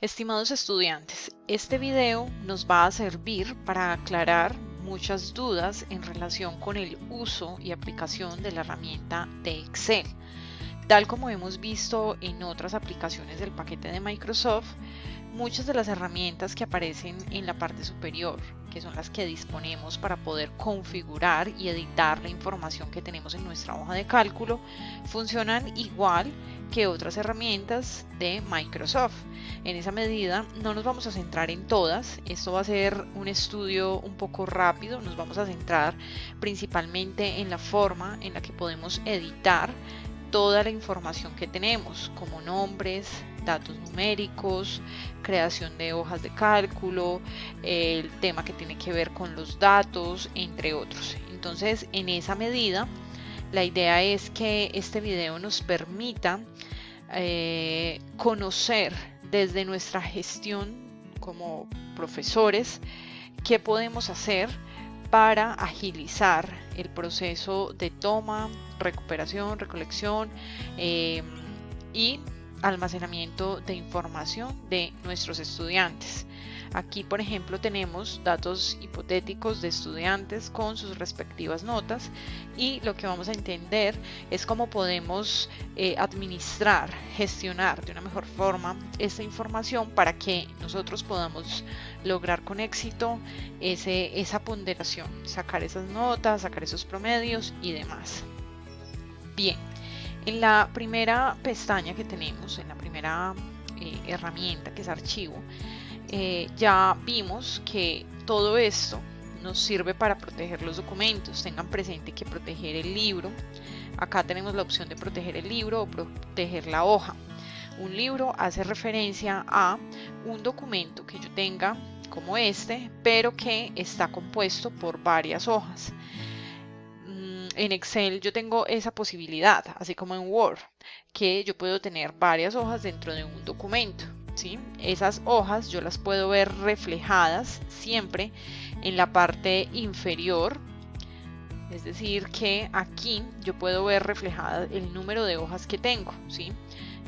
Estimados estudiantes, este video nos va a servir para aclarar muchas dudas en relación con el uso y aplicación de la herramienta de Excel. Tal como hemos visto en otras aplicaciones del paquete de Microsoft, muchas de las herramientas que aparecen en la parte superior, que son las que disponemos para poder configurar y editar la información que tenemos en nuestra hoja de cálculo, funcionan igual que otras herramientas de Microsoft. En esa medida no nos vamos a centrar en todas, esto va a ser un estudio un poco rápido, nos vamos a centrar principalmente en la forma en la que podemos editar toda la información que tenemos, como nombres, datos numéricos, creación de hojas de cálculo, el tema que tiene que ver con los datos, entre otros. Entonces, en esa medida, la idea es que este video nos permita conocer desde nuestra gestión como profesores qué podemos hacer para agilizar el proceso de toma, recuperación, recolección y almacenamiento de información de nuestros estudiantes. Aquí, por ejemplo, tenemos datos hipotéticos de estudiantes con sus respectivas notas y lo que vamos a entender es cómo podemos administrar, gestionar de una mejor forma esta información para que nosotros podamos lograr con éxito esa ponderación, sacar esas notas, sacar esos promedios y demás. Bien, en la primera pestaña que tenemos, en la primera herramienta que es archivo, ya vimos que todo esto nos sirve para proteger los documentos. Tengan presente que proteger el libro, acá tenemos la opción de proteger el libro o proteger la hoja. Un libro hace referencia a un documento que yo tenga como este, pero que está compuesto por varias hojas. En Excel yo tengo esa posibilidad, así como en Word, que yo puedo tener varias hojas dentro de un documento. ¿Sí? Esas hojas yo las puedo ver reflejadas siempre en la parte inferior, es decir que aquí yo puedo ver reflejada el número de hojas que tengo, ¿sí?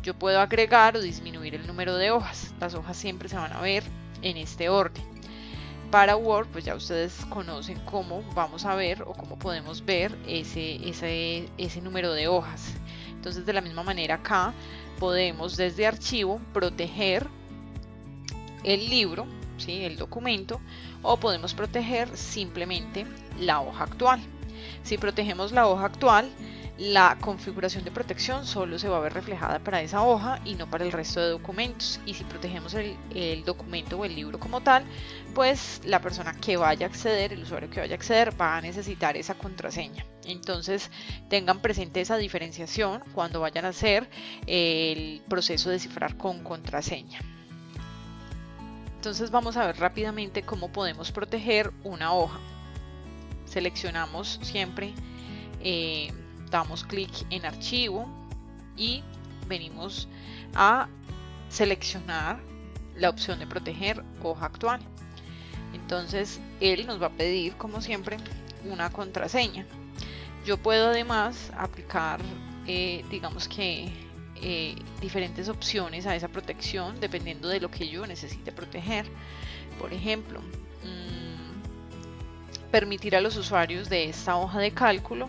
Yo puedo agregar o disminuir el número de hojas, las hojas siempre se van a ver en este orden. Para Word, pues ya ustedes conocen cómo vamos a ver o cómo podemos ver ese número de hojas. Entonces, de la misma manera acá podemos desde archivo proteger el libro, ¿sí? El documento, o podemos proteger simplemente la hoja actual. Si protegemos la hoja actual, la configuración de protección solo se va a ver reflejada para esa hoja y no para el resto de documentos. Y si protegemos el documento o el libro como tal, pues la persona que vaya a acceder, el usuario que vaya a acceder, va a necesitar esa contraseña. Entonces tengan presente esa diferenciación cuando vayan a hacer el proceso de cifrar con contraseña. Entonces vamos a ver rápidamente cómo podemos proteger una hoja. Seleccionamos siempre damos clic en archivo y venimos a seleccionar la opción de proteger hoja actual. Entonces él nos va a pedir, como siempre, una contraseña. Yo puedo además aplicar digamos que diferentes opciones a esa protección dependiendo de lo que yo necesite proteger. Por ejemplo, permitir a los usuarios de esta hoja de cálculo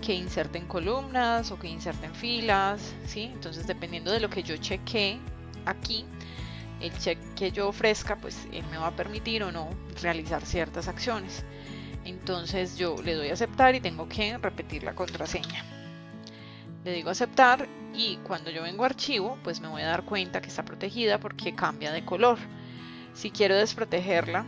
que inserten columnas o que inserten filas, ¿sí? Entonces, dependiendo de lo que yo chequee aquí, el check que yo ofrezca, pues él me va a permitir o no realizar ciertas acciones. Entonces yo le doy a aceptar y tengo que repetir la contraseña. Le digo aceptar y cuando yo vengo a archivo, pues me voy a dar cuenta que está protegida porque cambia de color. Si quiero desprotegerla,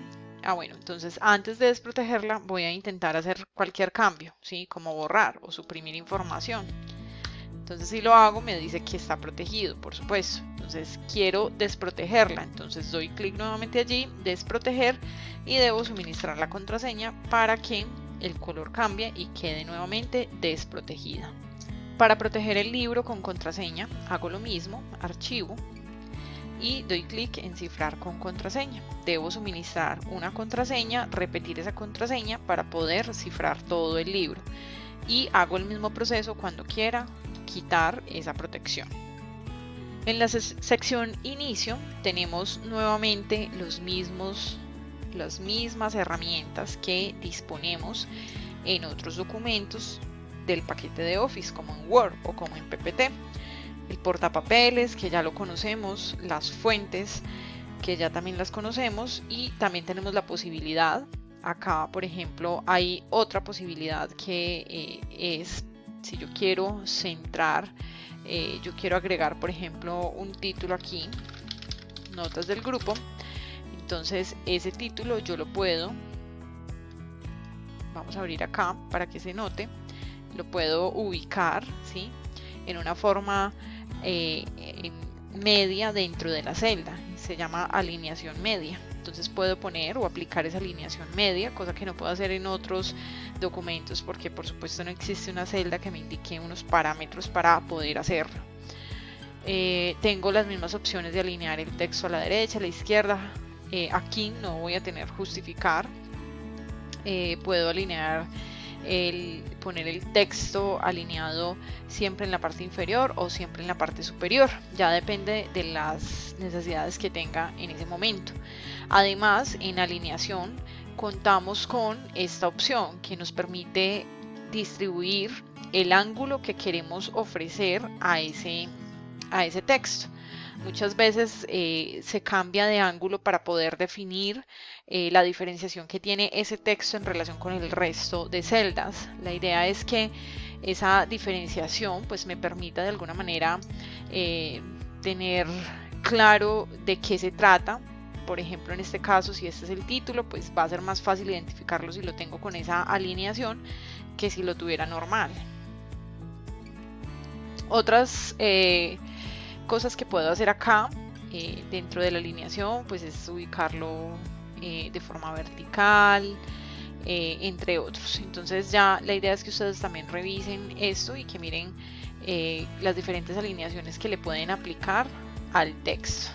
bueno, entonces antes de desprotegerla voy a intentar hacer cualquier cambio, ¿sí? Como borrar o suprimir información. Entonces si lo hago me dice que está protegido, por supuesto. Entonces quiero desprotegerla, entonces doy clic nuevamente allí, desproteger, y debo suministrar la contraseña para que el color cambie y quede nuevamente desprotegida. Para proteger el libro con contraseña hago lo mismo, archivo, y doy clic en cifrar con contraseña. Debo suministrar una contraseña, repetir esa contraseña para poder cifrar todo el libro. Y hago el mismo proceso cuando quiera quitar esa protección. En la sección inicio tenemos nuevamente las mismas herramientas que disponemos en otros documentos del paquete de Office, como en Word o como en PPT. El portapapeles, que ya lo conocemos, las fuentes, que ya también las conocemos, y también tenemos la posibilidad, acá por ejemplo hay otra posibilidad que es, si yo quiero centrar, yo quiero agregar por ejemplo un título aquí, notas del grupo, entonces ese título yo lo puedo, vamos a abrir acá para que se note, lo puedo ubicar, ¿sí?, en una forma media dentro de la celda, se llama alineación media. Entonces puedo poner o aplicar esa alineación media, cosa que no puedo hacer en otros documentos porque por supuesto no existe una celda que me indique unos parámetros para poder hacerlo. Tengo las mismas opciones de alinear el texto a la derecha, a la izquierda. Aquí no voy a tener justificar. Puedo alinear poner el texto alineado siempre en la parte inferior o siempre en la parte superior, ya depende de las necesidades que tenga en ese momento. Además, en alineación contamos con esta opción que nos permite distribuir el ángulo que queremos ofrecer a ese texto. Muchas veces se cambia de ángulo para poder definir la diferenciación que tiene ese texto en relación con el resto de celdas. La idea es que esa diferenciación pues me permita de alguna manera tener claro de qué se trata. Por ejemplo, en este caso, si este es el título, pues va a ser más fácil identificarlo si lo tengo con esa alineación que si lo tuviera normal. Otras cosas que puedo hacer acá dentro de la alineación pues es ubicarlo de forma vertical, entre otros. Entonces ya la idea es que ustedes también revisen esto y que miren las diferentes alineaciones que le pueden aplicar al texto.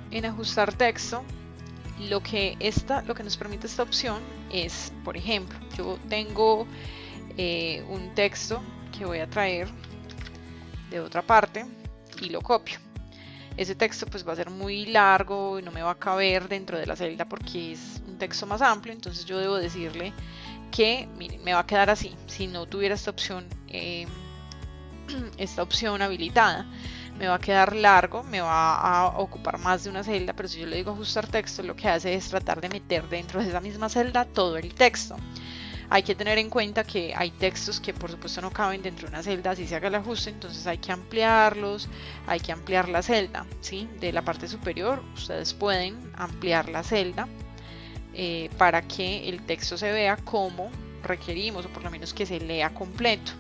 En ajustar texto, lo que nos permite esta opción es, por ejemplo, yo tengo un texto que voy a traer de otra parte y lo copio. Ese texto pues va a ser muy largo y no me va a caber dentro de la celda porque es un texto más amplio, entonces yo debo decirle que miren, me va a quedar así si no tuviera esta opción habilitada. Me va a quedar largo, me va a ocupar más de una celda, pero si yo le digo ajustar texto, lo que hace es tratar de meter dentro de esa misma celda todo el texto. Hay que tener en cuenta que hay textos que por supuesto no caben dentro de una celda, así se haga el ajuste, entonces hay que ampliarlos, hay que ampliar la celda, ¿sí? De la parte superior ustedes pueden ampliar la celda para que el texto se vea como requerimos, o por lo menos que se lea completo.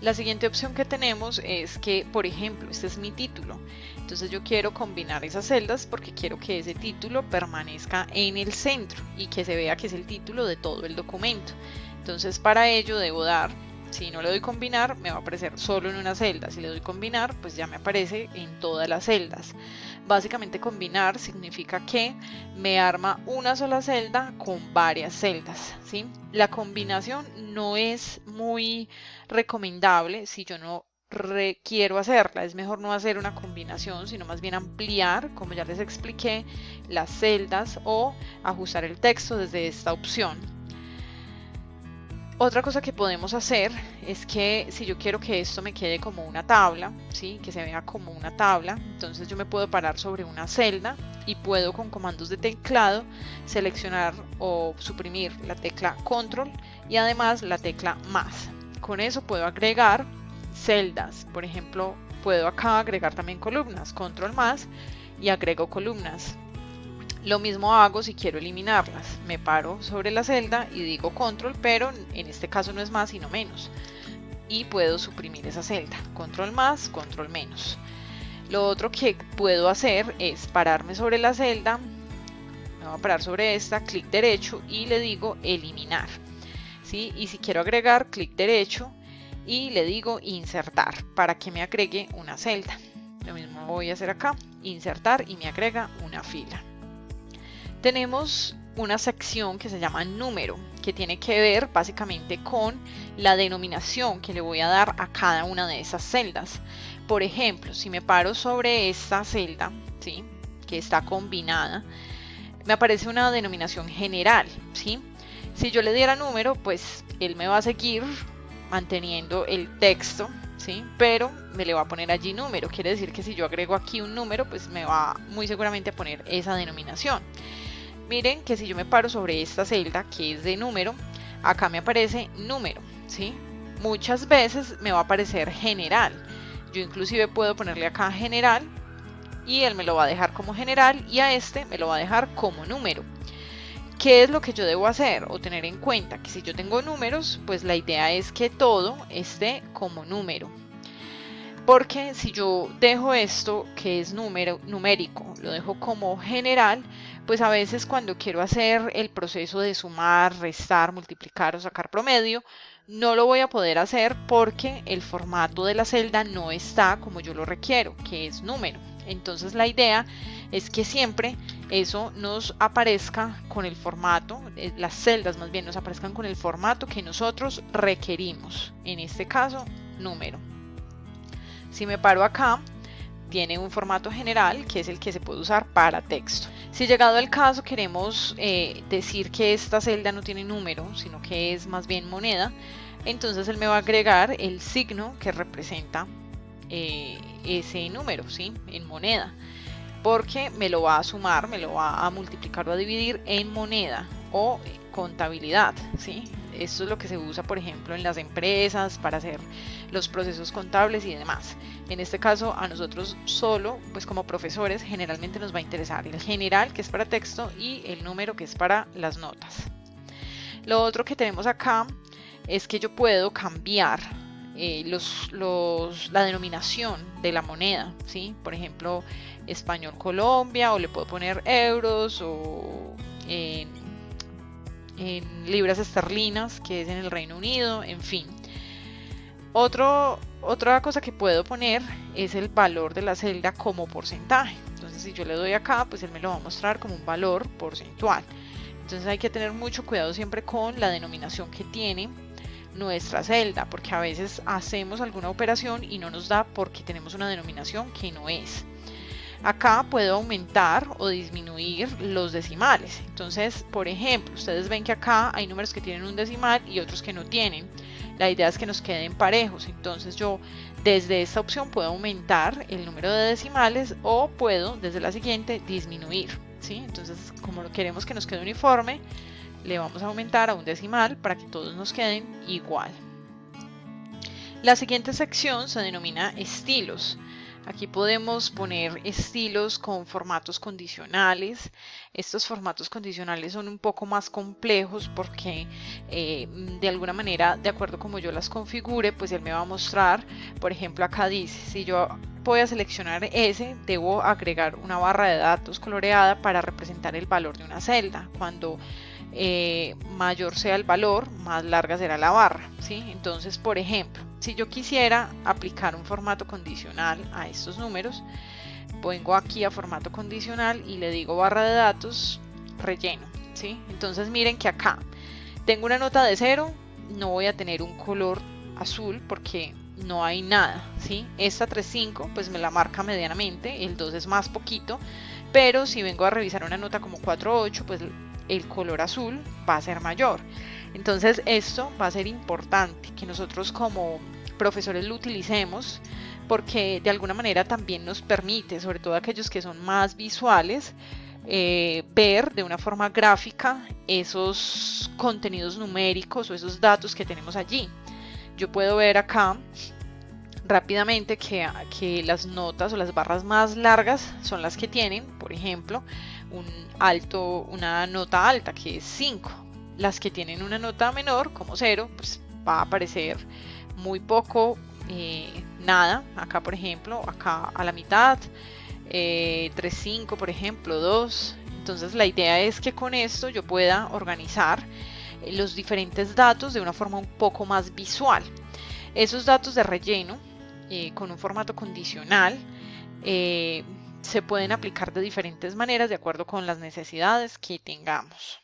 La siguiente opción que tenemos es que, por ejemplo, este es mi título. Entonces yo quiero combinar esas celdas porque quiero que ese título permanezca en el centro y que se vea que es el título de todo el documento. Entonces para ello debo dar, si no le doy combinar, me va a aparecer solo en una celda. Si le doy combinar, pues ya me aparece en todas las celdas. Básicamente combinar significa que me arma una sola celda con varias celdas, ¿sí? La combinación no es muy recomendable si yo no quiero hacerla. Es mejor no hacer una combinación, sino más bien ampliar, como ya les expliqué, las celdas o ajustar el texto desde esta opción. Otra cosa que podemos hacer es que si yo quiero que esto me quede como una tabla, ¿sí? Que se vea como una tabla, entonces yo me puedo parar sobre una celda y puedo con comandos de teclado seleccionar o suprimir la tecla control y además la tecla más. Con eso puedo agregar celdas, por ejemplo, puedo acá agregar también columnas, control más y agrego columnas. Lo mismo hago si quiero eliminarlas, me paro sobre la celda y digo control, pero en este caso no es más sino menos y puedo suprimir esa celda, control más, control menos. Lo otro que puedo hacer es pararme sobre la celda, me voy a parar sobre esta, clic derecho y le digo eliminar, ¿sí? Y si quiero agregar, clic derecho y le digo insertar para que me agregue una celda. Lo mismo voy a hacer acá, insertar y me agrega una fila. Tenemos una sección que se llama número, que tiene que ver básicamente con la denominación que le voy a dar a cada una de esas celdas. Por ejemplo, si me paro sobre esta celda, ¿sí?, que está combinada, me aparece una denominación general, ¿sí? Si yo le diera número, pues él me va a seguir manteniendo el texto, ¿sí?, pero me le va a poner allí número. Quiere decir que si yo agrego aquí un número, pues me va muy seguramente a poner esa denominación. Miren que si yo me paro sobre esta celda que es de número, acá me aparece número, ¿sí? Muchas veces me va a aparecer general. Yo inclusive puedo ponerle acá general y él me lo va a dejar como general y a este me lo va a dejar como número. ¿Qué es lo que yo debo hacer o tener en cuenta? Que si yo tengo números, pues la idea es que todo esté como número. Porque si yo dejo esto que es numérico, lo dejo como general, pues a veces cuando quiero hacer el proceso de sumar, restar, multiplicar o sacar promedio, no lo voy a poder hacer porque el formato de la celda no está como yo lo requiero, que es número. Entonces la idea es que siempre eso nos aparezca con el formato, las celdas más bien nos aparezcan con el formato que nosotros requerimos, en este caso número. Si me paro acá, tiene un formato general que es el que se puede usar para texto. Si llegado el caso queremos decir que esta celda no tiene número, sino que es más bien moneda, entonces él me va a agregar el signo que representa ese número, ¿sí?, en moneda, porque me lo va a sumar, me lo va a multiplicar o a dividir en moneda o contabilidad, ¿sí? Esto es lo que se usa, por ejemplo, en las empresas para hacer los procesos contables y demás. En este caso, a nosotros solo, pues como profesores, generalmente nos va a interesar el general, que es para texto, y el número, que es para las notas. Lo otro que tenemos acá es que yo puedo cambiar la denominación de la moneda, ¿sí? Por ejemplo, español Colombia, o le puedo poner euros, o en libras esterlinas, que es en el Reino Unido, en fin. Otra cosa que puedo poner es el valor de la celda como porcentaje. Entonces, si yo le doy acá, pues él me lo va a mostrar como un valor porcentual. Entonces hay que tener mucho cuidado siempre con la denominación que tiene nuestra celda, porque a veces hacemos alguna operación y no nos da porque tenemos una denominación que no es. Acá puedo aumentar o disminuir los decimales. Entonces, por ejemplo, ustedes ven que acá hay números que tienen un decimal y otros que no tienen. La idea es que nos queden parejos. Entonces yo desde esta opción puedo aumentar el número de decimales o puedo desde la siguiente disminuir, ¿sí? Entonces, como queremos que nos quede uniforme, le vamos a aumentar a un decimal para que todos nos queden igual. La siguiente sección se denomina estilos. Aquí podemos poner estilos con formatos condicionales. Estos formatos condicionales son un poco más complejos porque de alguna manera, de acuerdo como yo las configure, pues él me va a mostrar, por ejemplo, acá dice, si yo voy a seleccionar ese, debo agregar una barra de datos coloreada para representar el valor de una celda. Cuando mayor sea el valor, más larga será la barra, ¿sí? Entonces, por ejemplo, si yo quisiera aplicar un formato condicional a estos números, vengo aquí a formato condicional y le digo barra de datos relleno, ¿sí? Entonces miren que acá tengo una nota de 0, no voy a tener un color azul porque no hay nada, ¿sí? Esta 3.5 pues me la marca medianamente, el 2 es más poquito, pero si vengo a revisar una nota como 4.8, pues el color azul va a ser mayor. Entonces esto va a ser importante que nosotros como profesores lo utilicemos, porque de alguna manera también nos permite, sobre todo aquellos que son más visuales, ver de una forma gráfica esos contenidos numéricos o esos datos que tenemos allí. Yo puedo ver acá rápidamente que las notas o las barras más largas son las que tienen, por ejemplo, una nota alta que es 5. Las que tienen una nota menor como 0, pues va a aparecer muy poco, nada. Acá, por ejemplo, acá a la mitad, 3.5, por ejemplo, 2. Entonces la idea es que con esto yo pueda organizar los diferentes datos de una forma un poco más visual. Esos datos de relleno con un formato condicional se pueden aplicar de diferentes maneras de acuerdo con las necesidades que tengamos.